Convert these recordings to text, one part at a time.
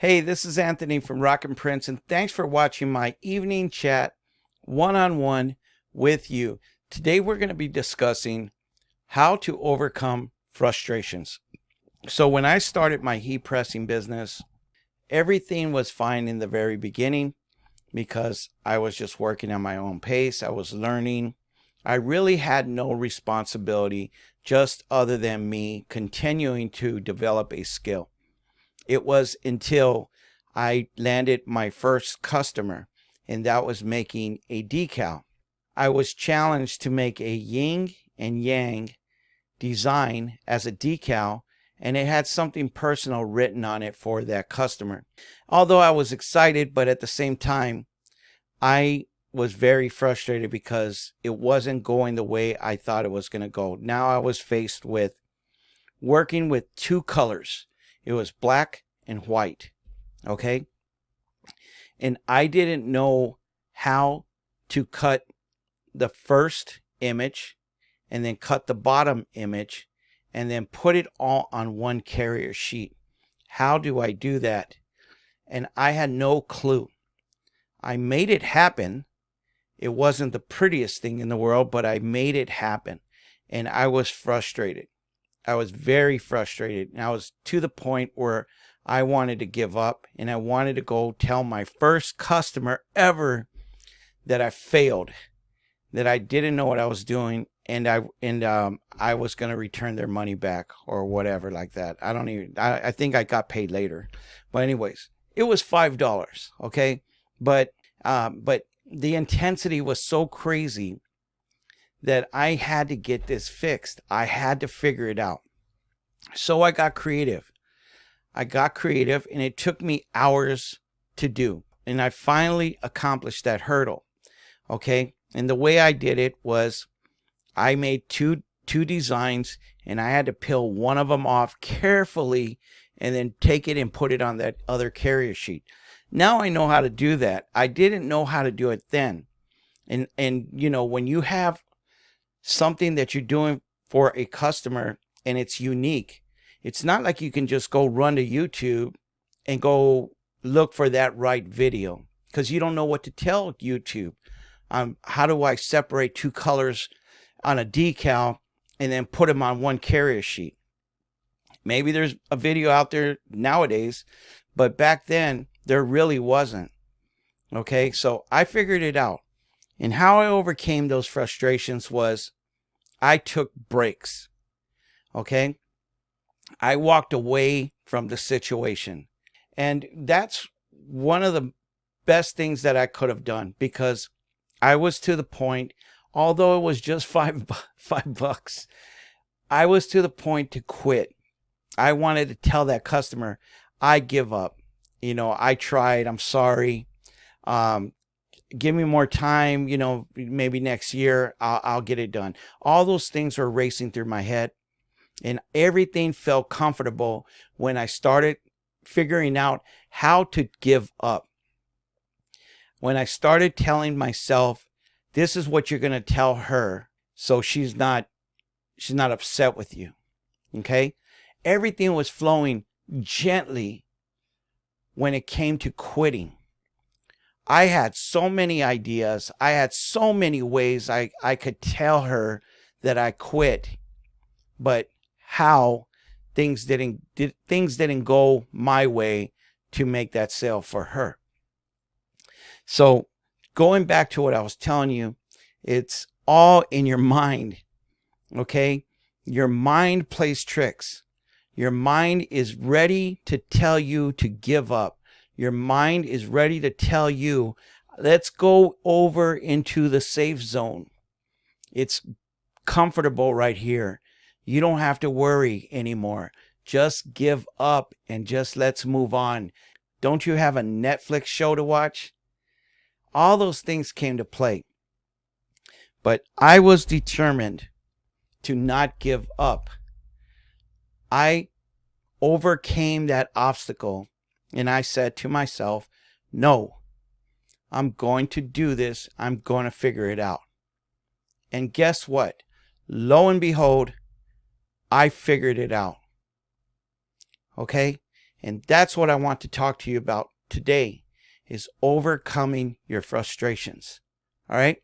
Hey, this is Anthony from Rock and Prince, and thanks for watching my evening chat one-on-one with you. Today we're going to be discussing how to overcome frustrations. So when I started my heat pressing business, everything was fine in the very beginning because I was just working at my own pace. I was learning. I really had no responsibility just other than me continuing to develop a skill. It was until I landed my first customer, and that was making a decal. I was challenged to make a yin and yang design as a decal, and it had something personal written on it for that customer. Although I was excited, but at the same time, I was very frustrated because it wasn't going the way I thought it was going to go. Now I was faced with working with two colors. It was black and white. Okay. And I didn't know how to cut the first image and then cut the bottom image and then put it all on one carrier sheet. How do I do that? And I had no clue. I made it happen. It wasn't the prettiest thing in the world, but I made it happen. And I was frustrated. I was very frustrated. And I was to the point where I wanted to give up, and I wanted to go tell my first customer ever that I failed, that I didn't know what I was doing, and I was going to return their money back or whatever like that. I think I got paid later. But anyways, it was $5, okay? But the intensity was so crazy that I had to get this fixed. I had to figure it out. So I got creative. And it took me hours to do. And I finally accomplished that hurdle. Okay? And the way I did it was I made two designs, and I had to peel one of them off carefully and then take it and put it on that other carrier sheet. Now I know how to do that. I didn't know how to do it then. And you know, when you have something that you're doing for a customer and it's unique, it's not like you can just go run to YouTube and go look for that right video, because you don't know what to tell YouTube. How do I separate two colors on a decal and then put them on one carrier sheet? Maybe there's a video out there nowadays, but back then there really wasn't. Okay, so I figured it out. And how I overcame those frustrations was I took breaks. Okay, I walked away from the situation. And that's one of the best things that I could have done, because I was to the point, although it was just $5, I was to the point to quit. I wanted to tell that customer, I give up. You know, I tried. I'm sorry. Give me more time. You know, maybe next year I'll get it done. All those things were racing through my head. And everything felt comfortable when I started figuring out how to give up. When I started telling myself, this is what you're going to tell her, so she's not upset with you. Okay? Everything was flowing gently when it came to quitting. I had so many ideas. I had so many ways I could tell her that I quit. But how things didn't go my way to make that sale for her. So going back to what I was telling you, it's all in your mind. Okay? Your mind plays tricks. Your mind is ready to tell you to give up. Your mind is ready to tell you, let's go over into the safe zone. It's comfortable right here. You don't have to worry anymore. Just give up and just let's move on. Don't you have a Netflix show to watch? All those things came to play. But I was determined to not give up. I overcame that obstacle, and I said to myself, no, I'm going to do this. I'm going to figure it out. And guess what? Lo and behold, I figured it out. Okay? And that's what I want to talk to you about today, is overcoming your frustrations. All right.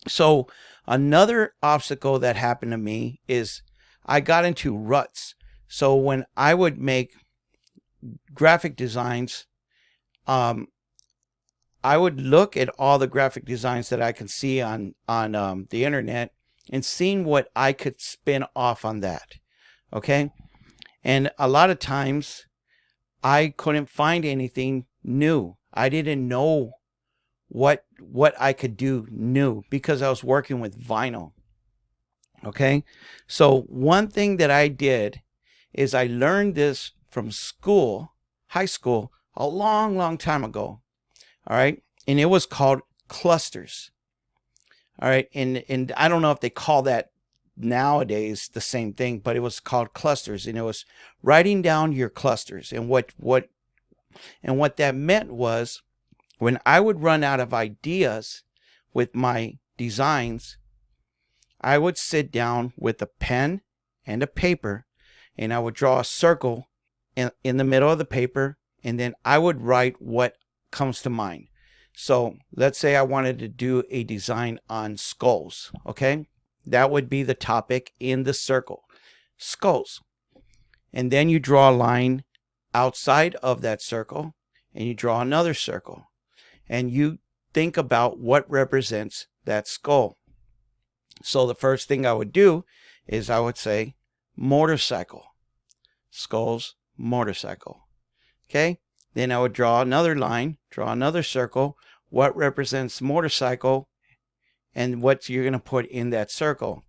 So another obstacle that happened to me is I got into ruts. So when I would make graphic designs, I would look at all the graphic designs that I can see on the internet and seeing what I could spin off on that. Okay. And a lot of times I couldn't find anything new. I didn't know what I could do new because I was working with vinyl. Okay. So one thing that I did is I learned this from school, high school, a long time ago. All right. And it was called clusters. All right. And I don't know if they call that nowadays the same thing, but it was called clusters, and it was writing down your clusters. And what that meant was, when I would run out of ideas with my designs, I would sit down with a pen and a paper, and I would draw a circle in the middle of the paper, and then I would write what comes to mind. So let's say I wanted to do a design on skulls. Okay. That would be the topic in the circle, skulls. And then you draw a line outside of that circle, and you draw another circle, and you think about what represents that skull. So the first thing I would do is I would say motorcycle, skulls, motorcycle. Okay. Then I would draw another line, draw another circle, what represents motorcycle, and what you're going to put in that circle.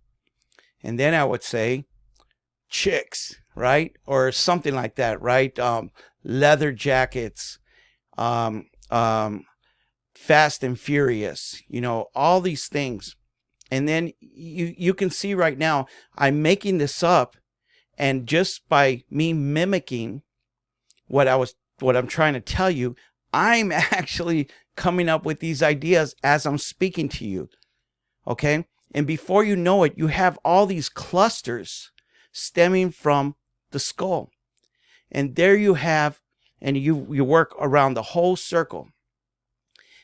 And then I would say chicks, right? Or something like that, right? Leather jackets, Fast and Furious, all these things. And then you can see right now, I'm making this up, and just by me mimicking what I'm trying to tell you, I'm actually coming up with these ideas as I'm speaking to you. Okay. And before you know it, you have all these clusters stemming from the skull. And there you have, and you work around the whole circle.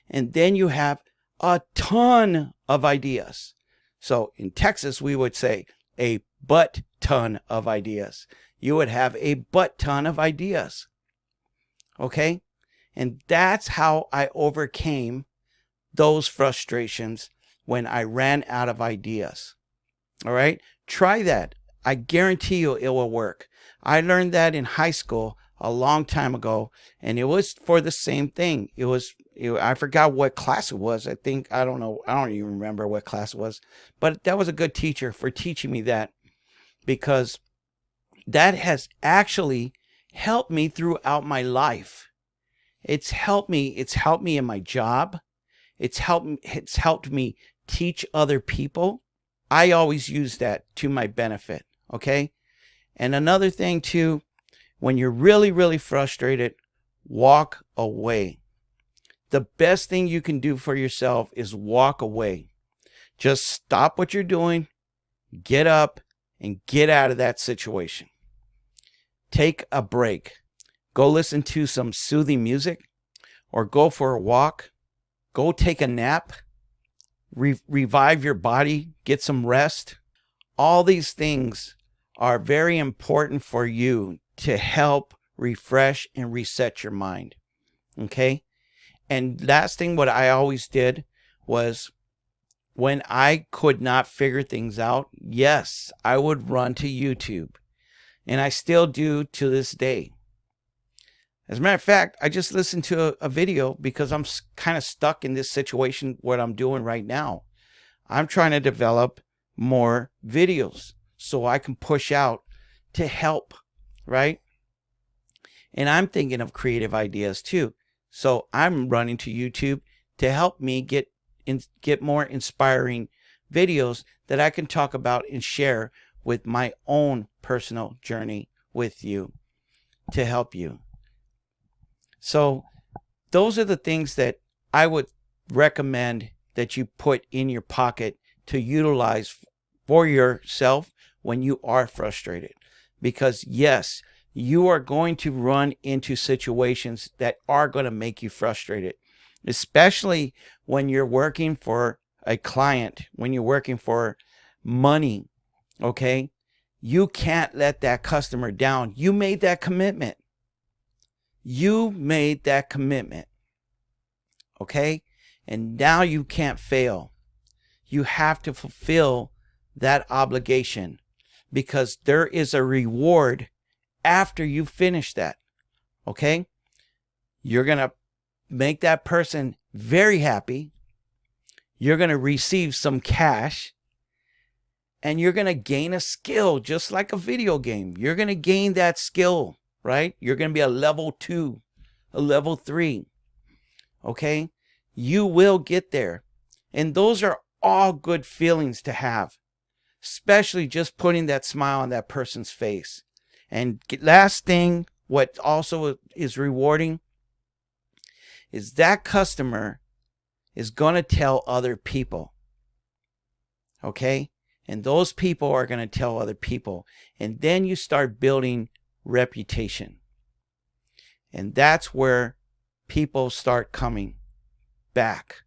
And then you have a ton of ideas. So in Texas, we would say a butt ton of ideas. You would have a butt ton of ideas. Okay. And that's how I overcame those frustrations when I ran out of ideas. All right. Try that. I guarantee you it will work. I learned that in high school a long time ago, and it was for the same thing. I forgot what class it was. I don't know. I don't even remember what class it was, but that was a good teacher for teaching me that, because that has actually helped me throughout my life. It's helped me in my job. It's helped me teach other people. I always use that to my benefit. Okay. And another thing too, when you're really frustrated, walk away. The best thing you can do for yourself is walk away. Just stop what you're doing, get up, and get out of that situation. Take a break. Go listen to some soothing music, or go for a walk. Go take a nap. Revive your body. Get some rest. All these things are very important for you to help refresh and reset your mind. Okay? And last thing, what I always did was, when I could not figure things out, yes, I would run to YouTube. And I still do to this day. As a matter of fact, I just listened to a video because I'm kind of stuck in this situation, what I'm doing right now. I'm trying to develop more videos so I can push out to help, right? And I'm thinking of creative ideas too. So I'm running to YouTube to help me get more inspiring videos that I can talk about and share with my own personal journey with you to help you. So those are the things that I would recommend that you put in your pocket to utilize for yourself when you are frustrated. Because yes, you are going to run into situations that are going to make you frustrated, especially when you're working for a client, when you're working for money. Okay. You can't let that customer down. You made that commitment. You made that commitment. Okay. And now you can't fail. You have to fulfill that obligation, because there is a reward after you finish that. Okay. You're going to make that person very happy. You're going to receive some cash, and you're going to gain a skill, just like a video game. You're going to gain that skill, right? You're going to be a level 2, a level 3. Okay. You will get there. And those are all good feelings to have, especially just putting that smile on that person's face. And last thing, what also is rewarding, is that customer is going to tell other people. Okay? And those people are going to tell other people. And then you start building reputation. And that's where people start coming back.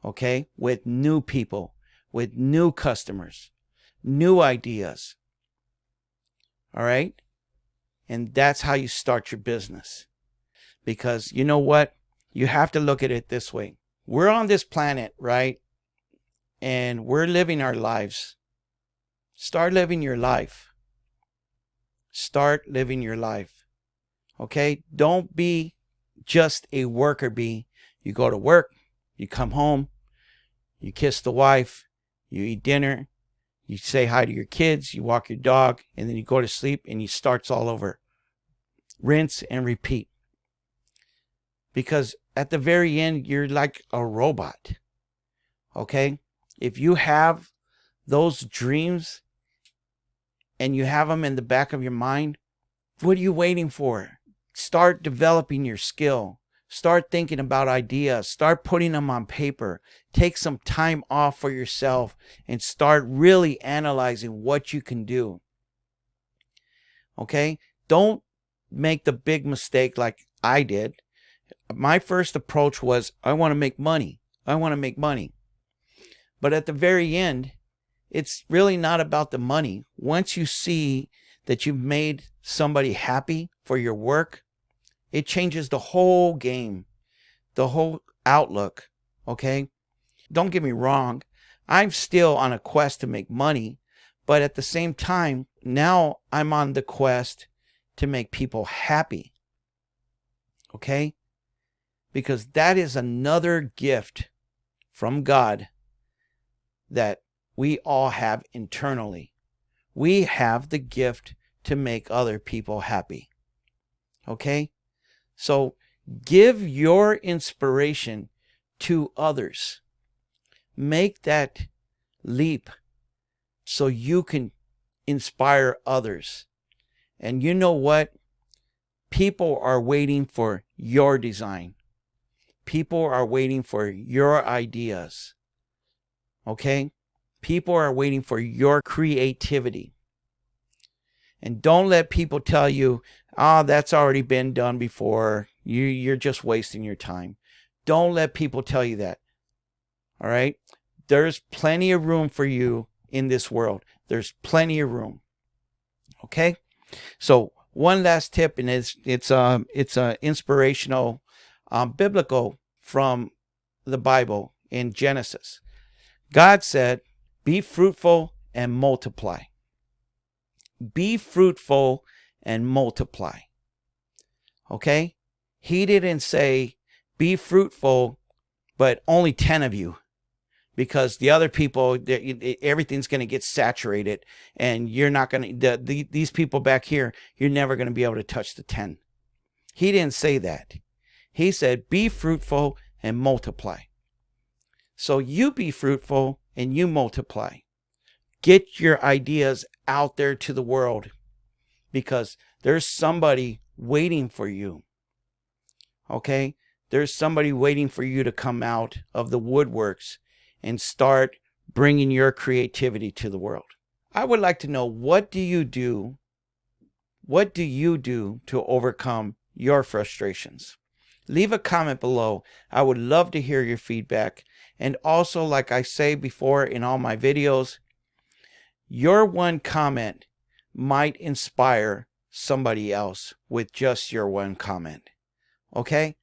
Okay? With new people, with new customers, new ideas. All right? And that's how you start your business. Because you know what? You have to look at it this way. We're on this planet, right? And we're living our lives. Start living your life. Start living your life. Okay? Don't be just a worker bee. You go to work, you come home, you kiss the wife, you eat dinner, you say hi to your kids, you walk your dog, and then you go to sleep and you starts all over. Rinse and repeat. Because at the very end, you're like a robot. Okay? If you have those dreams and you have them in the back of your mind, what are you waiting for? Start developing your skill. Start thinking about ideas. Start putting them on paper. Take some time off for yourself and start really analyzing what you can do. Okay? Don't make the big mistake like I did. My first approach was, I want to make money. I want to make money. But at the very end, it's really not about the money. Once you see that you've made somebody happy for your work, it changes the whole game, the whole outlook. Okay? Don't get me wrong. I'm still on a quest to make money, but at the same time, now I'm on the quest to make people happy. Okay? Because that is another gift from God that we all have internally. We have the gift to make other people happy. Okay? So give your inspiration to others. Make that leap so you can inspire others. And you know what? People are waiting for your design. People are waiting for your ideas. Okay? People are waiting for your creativity. And don't let people tell you, oh, that's already been done before. You're just wasting your time. Don't let people tell you that. All right? There's plenty of room for you in this world. There's plenty of room. Okay? So one last tip, and it's inspirational, biblical from the Bible in Genesis. God said, be fruitful and multiply. Be fruitful and multiply. Okay? He didn't say, be fruitful, but only 10 of you. Because the other people, everything's going to get saturated. And you're not going to, these people back here, you're never going to be able to touch the 10. He didn't say that. He said, be fruitful and multiply. So you be fruitful and you multiply. Get your ideas out there to the world, because there's somebody waiting for you. Okay? There's somebody waiting for you to come out of the woodworks and start bringing your creativity to the world. I would like to know, what do you do What do you do to overcome your frustrations? Leave a comment below. I would love to hear your feedback. And also, like I say before in all my videos, your one comment might inspire somebody else with just your one comment. Okay?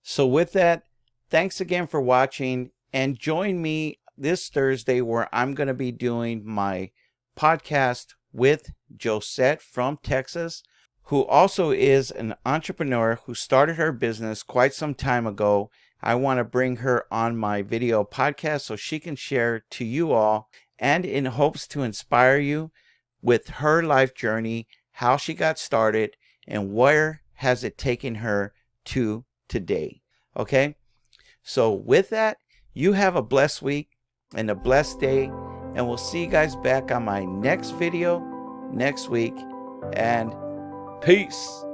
So with that, thanks again for watching, and join me this Thursday where I'm going to be doing my podcast with Josette from Texas, who also is an entrepreneur who started her business quite some time ago. I want to bring her on my video podcast so she can share to you all, and in hopes to inspire you with her life journey, how she got started, and where has it taken her to today. Okay? So with that, you have a blessed week and a blessed day, and we'll see you guys back on my next video next week, and peace.